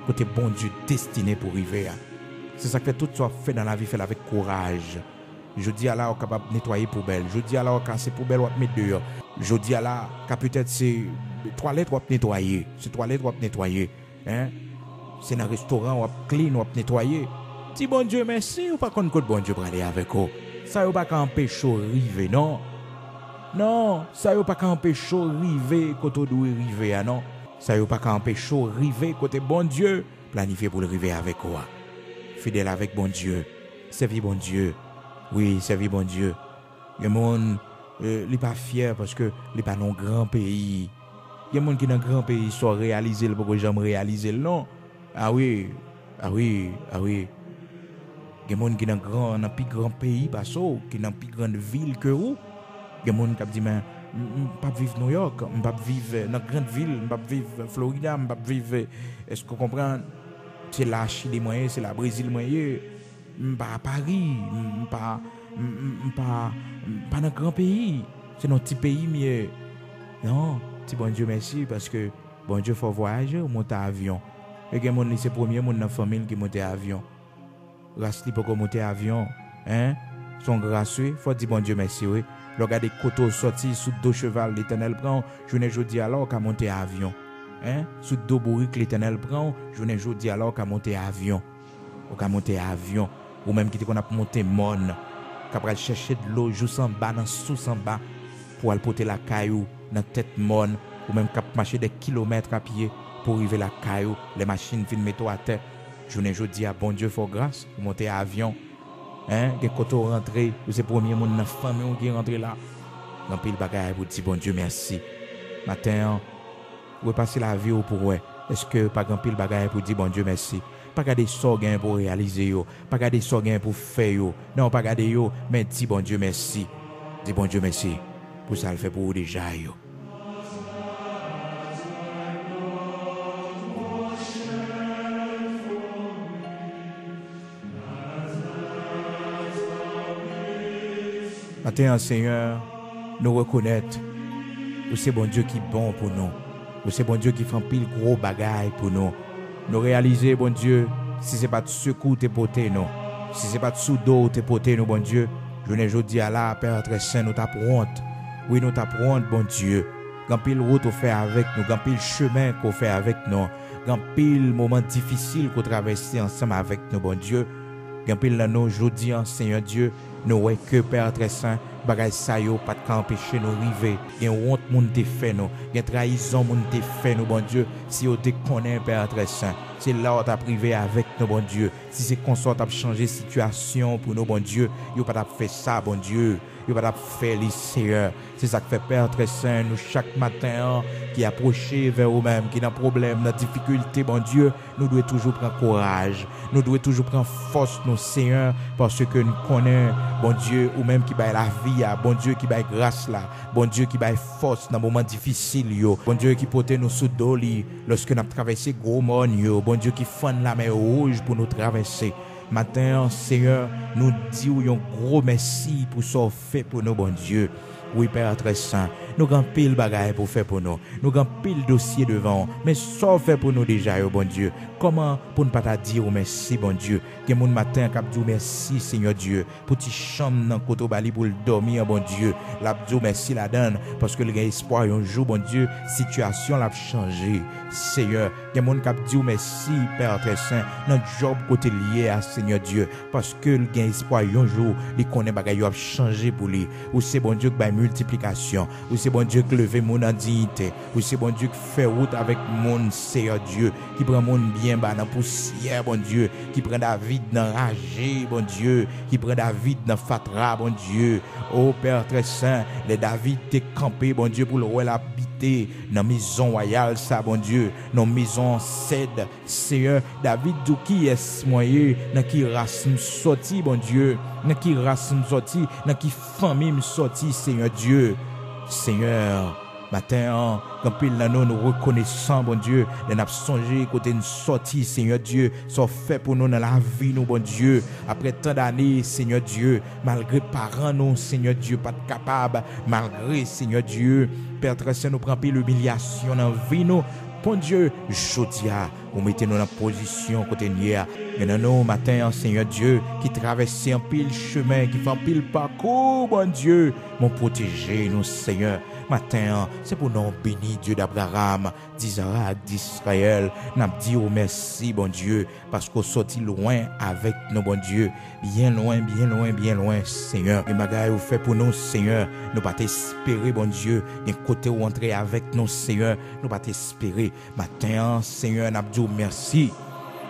Côté bon Dieu destiné pour arriver. C'est ça que tout soit fait dans la vie, fait avec courage. Je dis à la, on est capable de nettoyer poubelle. Je dis à la, on casser poubelle, on mettre dehors. Je dis à la, peut-être c'est toilette, on nettoyer. C'est toilette, on nettoyer. Hein? C'est dans un restaurant, on va clean, on va nettoyer. Dis bon Dieu merci, ou pas qu'on côté bon Dieu pour aller avec vous. Ça ne pas qu'empêcher d'arriver, non. Non, ça ne pas qu'empêcher d'arriver côté où doit arriver, non. Ça ne pas qu'empêcher d'arriver côté bon Dieu, planifié pour arriver avec vous. Fidèle avec bon Dieu, servir bon Dieu. Oui, servir bon Dieu. Le monde n'est pas fier parce que n'est pas dans un grand pays. Il y a des gens qui dans un grand pays sont réalisés, le pourquoi jamais réaliser non. Ah oui. Il y a des gens qui dans un plus grand pays, qui dans plus grande ville que vous. Il y a des gens qui disent, je ne peux pas vivre New York, je ne peux pas vivre dans une grande ville, je ne peux pas vivre Florida, je ne peux pas vivre. Est-ce que vous comprenez? C'est la Chine moyen, c'est la Brésil moyen. Je ne pas à Paris, je ne pas dans un grand pays. C'est dans un petit pays mieux. Non, c'est bon Dieu merci parce que bon Dieu faut voyager ou monter à avion. Et que mon c'est premier monde dans la famille qui monte à avion. Race li pour monter à avion, hein? Son gracieux, faut dire bon Dieu merci oui. Regardez coteau sorti sous deux cheval l'Éternel prend, journée jodi alors qu'a monter à avion. Hein? Sous deux bourriques l'Éternel prend, journée jodi alors qu'a monter à avion. Ou qu'a monter à avion ou même qui qu'on a monter mon, qu'a chercher de l'eau juste en bas dans sous en bas pour aller porter la caillou dans tête mon ou même qu'a marcher des kilomètres à pied pour arriver la caillou, les machines viennent mettre à terre. Journée jodi à bon Dieu faut grâce pour monter à avion. Hein, que quand on rentre, c'est premier monde dans la famille qui rentre là. Dans pile bagaille pour dire bon Dieu merci. Matin, vous passer la vie pour ouais. Est-ce que pas grand pile bagaille pour dire bon Dieu merci. Pas garder ça gain pour réaliser yo, pas garder ça gain pour faire yo. Non, pas garder yo, mais dis bon Dieu merci. Dis bon Dieu merci pour ça le fait pour vous déjà yo. Matin, Seigneur, nous reconnaître que c'est bon Dieu qui est bon pour nous. Ou c'est bon Dieu qui fait un pile gros bagaille pour nous. Nous réaliser, bon Dieu, si c'est pas de secours t'es porté, non. Si c'est pas de sous-dos t'es porté, non, bon Dieu. Je ne dis à la Père très saint, nous t'apprendre. Oui, nous t'apprendre, bon Dieu. Quand pile route qu'on fait avec nous, quand pile chemin qu'on fait avec nous, quand pile moment difficile qu'on traverse ensemble avec nous, bon Dieu. Quand pile là nous, aujourd'hui, Seigneur Dieu, nous ouais que Père très saint, bagay sa yo pas de empêcher nous arriver. Il y a honte moun te fait nous, il y a trahison moun te fait nous, bon Dieu. Si on te connaît Père très saint, c'est là où t'as privé avec nous, bon Dieu. Si c'est comme ça t'as changé situation pour nous, bon Dieu, yo pas fait ça, bon Dieu. Il va faire les Seigneur. C'est ça que fait Père très saint, nous chaque matin qui approché vers nous-mêmes, qui a un problème, dans difficulté, bon Dieu, nous devons toujours prendre courage, nous devons toujours prendre force, nos Seigneur, parce que nous connaissons, bon Dieu, ou même qui baille la vie, bon Dieu qui baille grâce là, bon Dieu qui baille force dans les moments difficiles, yo. Bon Dieu qui porte nous sous doli lorsque nous avons traversé gros monde, bon Dieu qui fend la mer rouge pour nous traverser. Matin, Seigneur, nous disons un gros merci pour ce fait pour nous, bon Dieu. Oui, Père très saint, nous avons pile bagaille pour faire pour nous. Nous avons pile dossier devant. Mais ça fait pour nous déjà, bon Dieu. Comment pour ne pas te dire merci, bon Dieu. Que mon matin, cap dire merci, Seigneur Dieu. Pour ti chambre dans côté bali pour le dormir, bon Dieu. La dire merci la donne. Parce que le gars espoir, un jour, bon Dieu, situation l'a changé. Seigneur, que mon cap dire merci, Père très saint. Notre job côté lié à Seigneur Dieu. Parce que le gars espoir, un jour, il connaît bagaille a changé pour lui. Ou c'est bon Dieu qui multiplication, ou c'est bon Dieu qui lève mon en dignité, ou c'est bon Dieu qui fait route avec mon Seigneur Dieu, qui prend mon bien bas dans poussière, bon Dieu, qui prend David dans ragé, bon Dieu, qui prend David dans fatra, bon Dieu. Oh Père très saint, les David t'es campé, bon Dieu, pour le roi l'habiter dans maison royale, ça, bon Dieu, dans maison cède, Seigneur, David d'où qui est moyen, dans qui race sorti, bon Dieu, dans qui race sorti, dans qui famille sorti, Seigneur Dieu. Seigneur, matin, quand pile là nous reconnaissons, bon Dieu, nous avons songé côté une sortie, Seigneur Dieu, ça fait pour nous dans la vie, nous, bon Dieu. Après tant d'années, Seigneur Dieu, malgré parents, nous, Seigneur Dieu, pas capable, malgré, Seigneur Dieu, Père très saint, nous prenons l'humiliation dans la vie, nous. Bon Dieu, Jodia, vous mettez nous dans la position côté hier. Et dans nos matins, Seigneur Dieu, qui traverse un pile chemin, qui fait un pile parcours, bon Dieu, mon protéger nous, Seigneur. Matin, c'est pour nous bénir Dieu d'Abraham, d'Isaac, d'Israël. Nous disons merci, bon Dieu, parce qu'on sortit loin avec nous, bon Dieu. Bien loin, bien loin, bien loin, Seigneur. Et magaï, vous fait pour nous, Seigneur. Nous pas t'espérer, bon Dieu. D'un côté où entrer avec nous, Seigneur. Nous pas t'espérer. Matin, Seigneur, nous disons merci.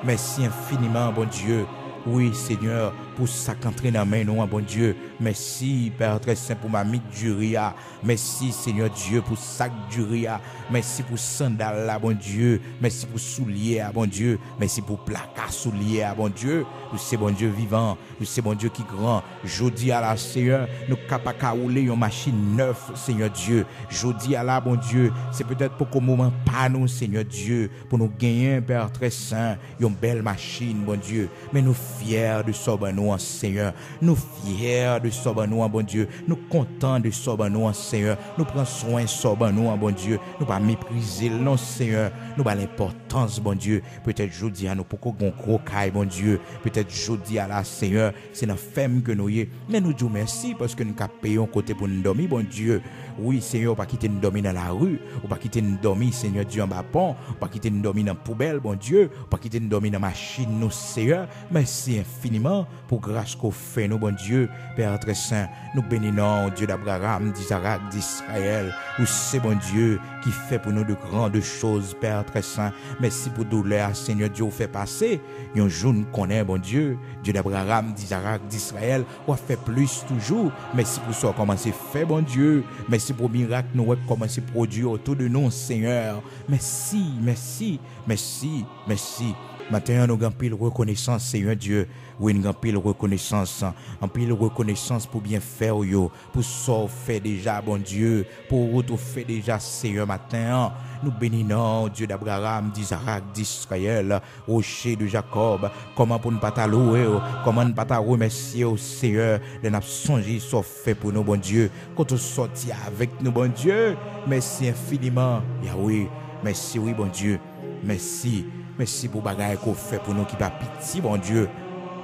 Merci infiniment, bon Dieu. Oui, Seigneur, pour ça qu'entrer dans la main, nous, bon Dieu. Merci, Père très saint, pour ma mythe du ria. Merci, Seigneur Dieu, pour sac du ria. Merci pour sandal, là, bon Dieu. Merci pour soulier, bon Dieu. Merci pour placard soulier, bon Dieu. Nous c'est bon Dieu vivant. Nous c'est bon Dieu qui grand. Jodi à la Seigneur, nous capables de rouler une machine neuve, Seigneur Dieu. Jodi à la, bon Dieu. C'est peut-être pour qu'au moment pas nous, Seigneur Dieu, pour nous gagner, Père très saint, une belle machine, bon Dieu. Mais nous fiers de ça, ben nous, Seigneur. Nous fiers de ça, ben nous, bon Dieu. Nous contents de ça, ben nous, Seigneur. Nous prenons soin de ça, ben nous, bon Dieu. Nous pas mépriser non, Seigneur. Nous pas l'importance, bon Dieu. Peut-être jeudi à nous pour qu'on gros caille, bon Dieu. Peut-être jeudi à la, Seigneur. C'est dans femme que nous y est. Mais nous disons merci parce que nous avons payé un côté pour nous dormir, bon Dieu. Oui, Seigneur, pas quitter nous dormir dans la rue. Ou pas quitter nous dormir, Seigneur Dieu, en bas pont. Ou pas quitter nous dormir dans la poubelle, bon Dieu. Ou pas quitter nous dormir dans la machine, nous, Seigneur. Merci infiniment pour grâce qu'on fait, nous, bon Dieu. Père très saint, nous bénissons, Dieu d'Abraham, d'Isaac, d'Israël. Ou c'est bon Dieu qui fait pour nous de grandes choses, Père très saint. Merci pour douleur, Seigneur Dieu, fait passer. Un jour, nous connaissons, bon Dieu, Dieu d'Abraham, d'Isaac, d'Israël. On fait plus toujours. Merci pour ça, comment c'est fait, bon Dieu. Merci pour le miracle, nous comment c'est produit autour de nous, Seigneur. Merci, merci, merci, merci. Maintenant, nous avons pile reconnaissance, Seigneur Dieu. Oui, nous avons pile reconnaissance. En pile reconnaissance pour bien faire, yo. Pour ça, fait déjà, bon Dieu. Pour tout fait déjà, Seigneur, matin. Nous bénissons, Dieu d'Abraham, d'Isaac, d'Israël, rocher de Jacob. Comment pour ne pas t'allouer, comment ne pas te remercier au Seigneur. De nous songer, sauf fait pour nous, bon Dieu. Quand on sortit avec nous, bon Dieu. Merci infiniment, Yahweh. Merci, oui, bon Dieu. Merci. Merci pour bagaille qu'on fait pour nous qui pas pitié, bon Dieu.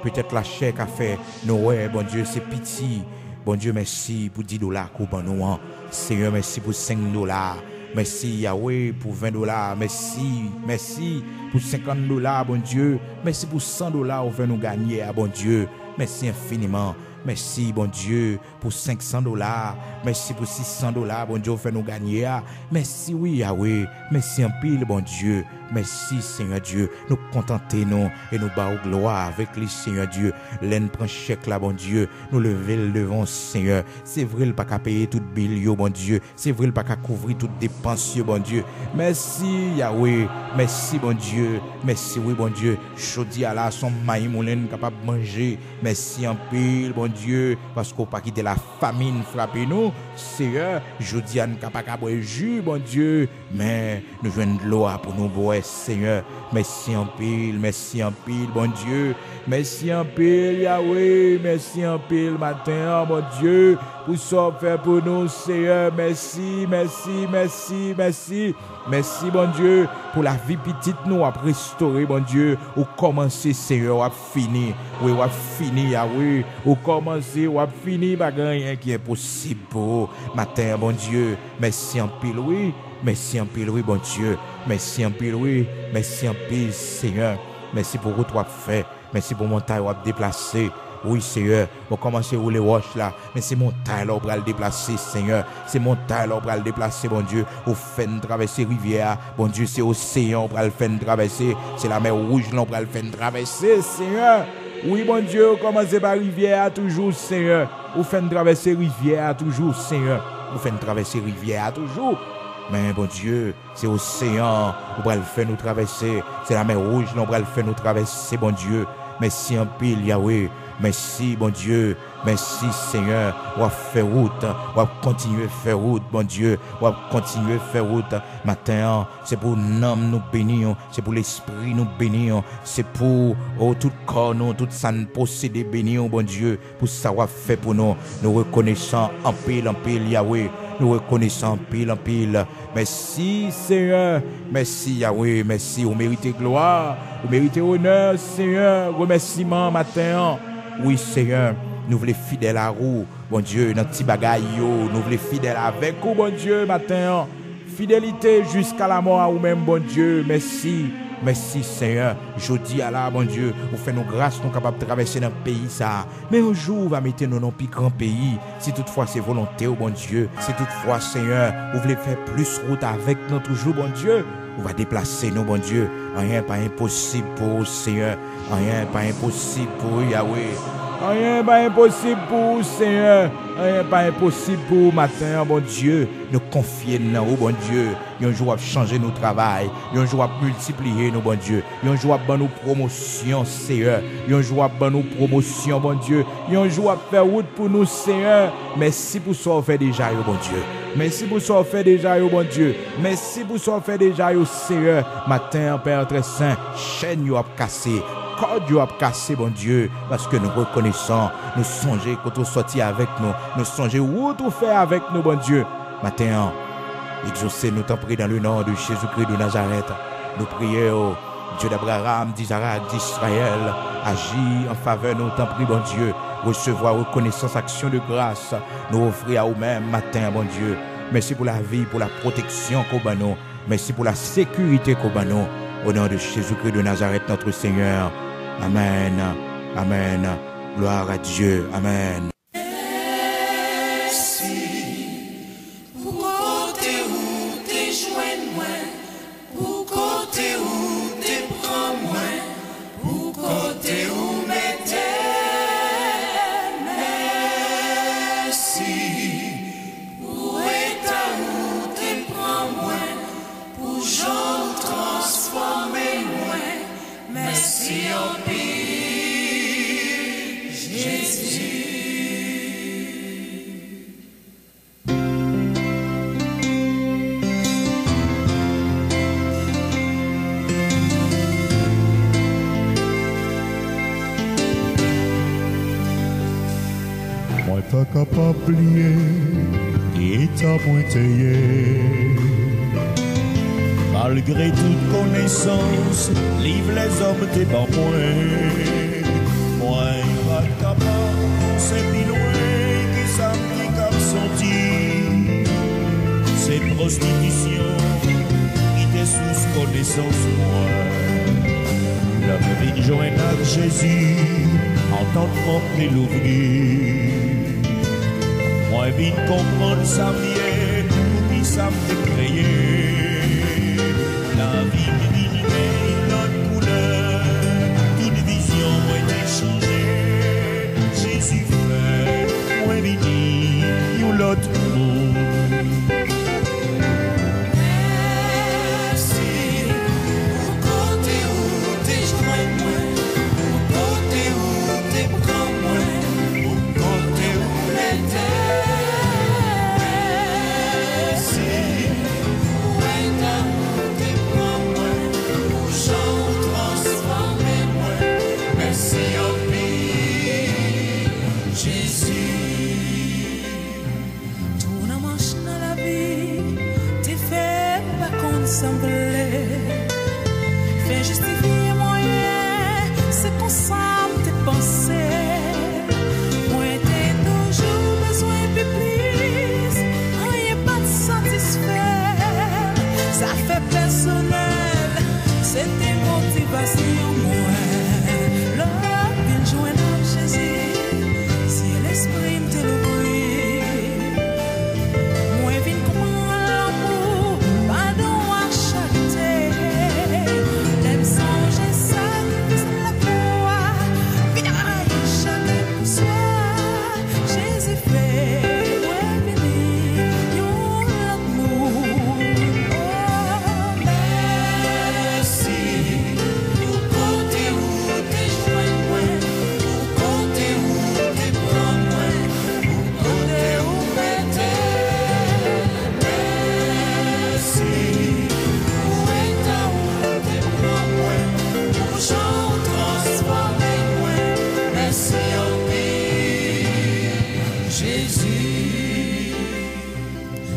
Peut-être la chair qu'a fait Noël, bon Dieu, c'est pitié. Bon Dieu, merci pour $10 qu'on ban nous. Seigneur, merci pour $5. Merci Yahweh pour $20. Merci pour $50, bon Dieu. Merci pour $100 on fait nous gagner, bon Dieu. Merci infiniment. Merci, bon Dieu, pour $500. Merci pour $600, bon Dieu, on fait nous gagner. Merci, oui, Yahweh. Merci en pile, bon Dieu. Merci, Seigneur Dieu. Nous contentons et nous battons gloire avec les Seigneur Dieu. L'en prend chèque là, bon Dieu. Nous lever le devant, Seigneur. C'est vrai, le pas qu'à payer toute bille, bon Dieu. C'est vrai, le pas qu'à couvrir toutes dépenses, bon Dieu. Merci, Yahweh. Merci, bon Dieu. Merci, oui, bon Dieu. Chaudi à la son maï moulin capable de manger. Merci en pile, bon Dieu. Parce qu'on pas quitter la famine frapper nous. Seigneur, jeudi à nous capable de jus, bon Dieu. Mais nous jouons de l'eau pour nous boire. Seigneur, merci en pile, bon Dieu, merci en pile, Yahweh, merci en pile, matin, bon Dieu, pour ça faire pour nous, Seigneur, merci, bon Dieu, pour la vie petite, nous à restaurer, bon Dieu, ou commencer, Seigneur, ou à finir, oui, ou à finir, Yahweh, ou commencer, ou à finir, pas rien qui est possible, matin, bon Dieu, merci en pile, oui. Merci en pile, oui, bon Dieu. Merci en pile, oui. Merci en pile, Seigneur. Merci pour ce que tu as fait. Merci pour mon taille, tu déplacé. Oui, Seigneur. On commence à rouler roche là. Mais c'est mon taille là, on va le déplacer, Seigneur. C'est mon taille là, on va le déplacer, bon Dieu. On fait traverser rivière. Bon Dieu, c'est océan, on va le faire traverser. C'est la mer rouge là, on va le faire traverser, Seigneur. Oui, bon Dieu, on commence par rivière toujours, Seigneur. On fait traverser rivière toujours, Seigneur. On fait traverser rivière toujours. Mais bon Dieu, c'est l'océan, on va le faire nous traverser. C'est la mer rouge, on va le faire nous traverser, bon Dieu. Merci en pile, Yahweh. Merci, bon Dieu. Merci, Seigneur. On va faire route. On va continuer à faire route, bon Dieu. On va continuer à faire route. Matin, c'est pour l'âme nous bénir. C'est pour l'esprit nous bénir. C'est pour tout corps nous, tout ça nous posséder bénir, bon Dieu. Pour ça, on va faire pour nous. Nous reconnaissons en pile, Yahweh. Nous reconnaissons en pile. Merci, Seigneur. Merci, Yahweh. Merci. Vous méritez gloire. Vous méritez honneur, Seigneur. Remerciement matin. Oui, Seigneur. Nous voulons fidèles à vous, bon Dieu, notre petit bagaille, nous voulons fidèles avec vous, bon Dieu, matin. Fidélité jusqu'à la mort à vous-même, bon Dieu. Merci. Merci Seigneur, je dis à la bon Dieu, vous faites nos grâces, nous capables de traverser dans le pays ça. Mais un jour, vous va mettre nous dans un plus grand pays. Si toutefois c'est volonté, oh bon Dieu. Si toutefois Seigneur, vous voulez faire plus route avec nous toujours, bon Dieu. Vous va déplacer nous, bon Dieu. Rien pas impossible pour Seigneur. Rien pas impossible pour Yahweh. Rien pas impossible pour Seigneur. Rien pas impossible pour matin, bon Dieu. Nous confier dans vous, bon Dieu. Un jour à changer nos travail. Un jour à multiplier nos, bon Dieu. Un jour à faire nos promotions, Seigneur. Un jour à faire nos promotions, bon Dieu. Un jour à faire route pour nous, Seigneur. Merci pour ce qu'on fait déjà, bon Dieu. Merci pour ce qu'on fait déjà, bon Dieu. Merci pour ce qu'on fait déjà, Seigneur. Matin, Père très saint, chaîne you a cassé. Corps a cassé, bon Dieu, parce que nous reconnaissons, nous songeons quand on sortit avec nous, nous songeons où tout fait avec nous, bon Dieu. Matin, exaucez nous t'en prie dans le nom de Jésus-Christ de Nazareth. Nous prions, Dieu d'Abraham, d'Isaac, d'Israël, agis en faveur de nous t'en prie, bon Dieu. Recevoir reconnaissance, action de grâce, nous offrir à nous-mêmes matin, bon Dieu. Merci pour la vie, pour la protection qu'on bat nous. Merci pour la sécurité qu'on bat nous. Au nom de Jésus-Christ de Nazareth, notre Seigneur. Amen. Amen. Gloire à Dieu. Amen. T'as capable plier et t'as pointé. Malgré toute connaissance, livre les hommes t'es pas moins. Moi, pas capable, c'est plus loin qui ça me cap senti. C'est prostitution qui t'est sous connaissance, moi. La vie joindre à Jésus, entendement et l'ouvrir. Moi, vite comprendre sa vie, puis ça me créer. La vie divine, notre couleur, toute vision est échangée. Jésus fait, moi vini, ou l'autre monde. Fais justifier moyen, c'est qu'on semble tes pensées. Moi t'es toujours besoin de plus, rien pas de satisfaire. Ça fait personnel, c'est tes motivations. Moi, l'homme vient joindre à Jésus, si l'esprit me l'ouvrir. Moi vient comprendre l'amour, pardon.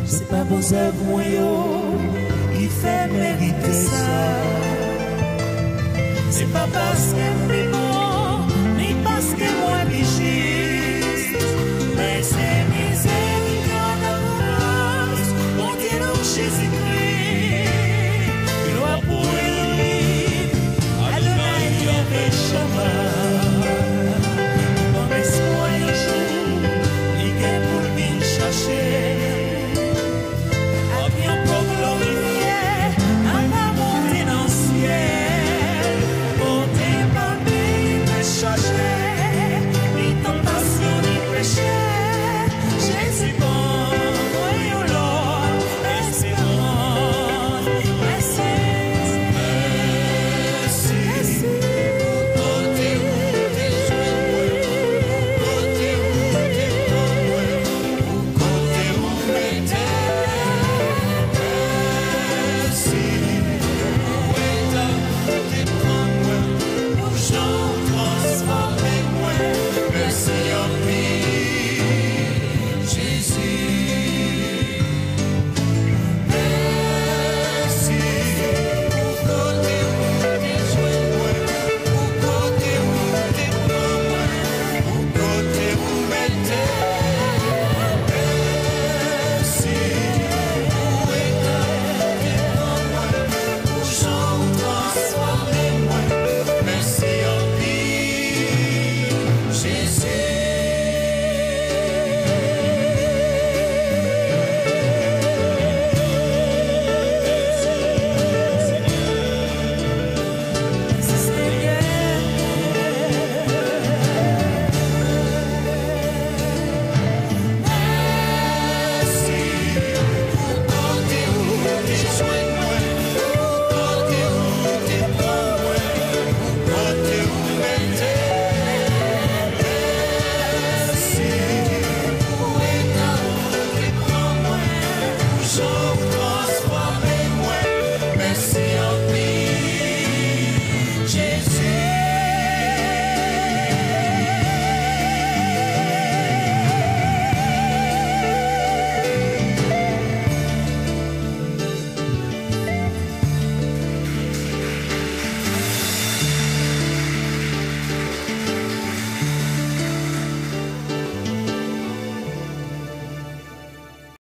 C'est pas vos œuvres qui fait mériter ça. C'est pas parce que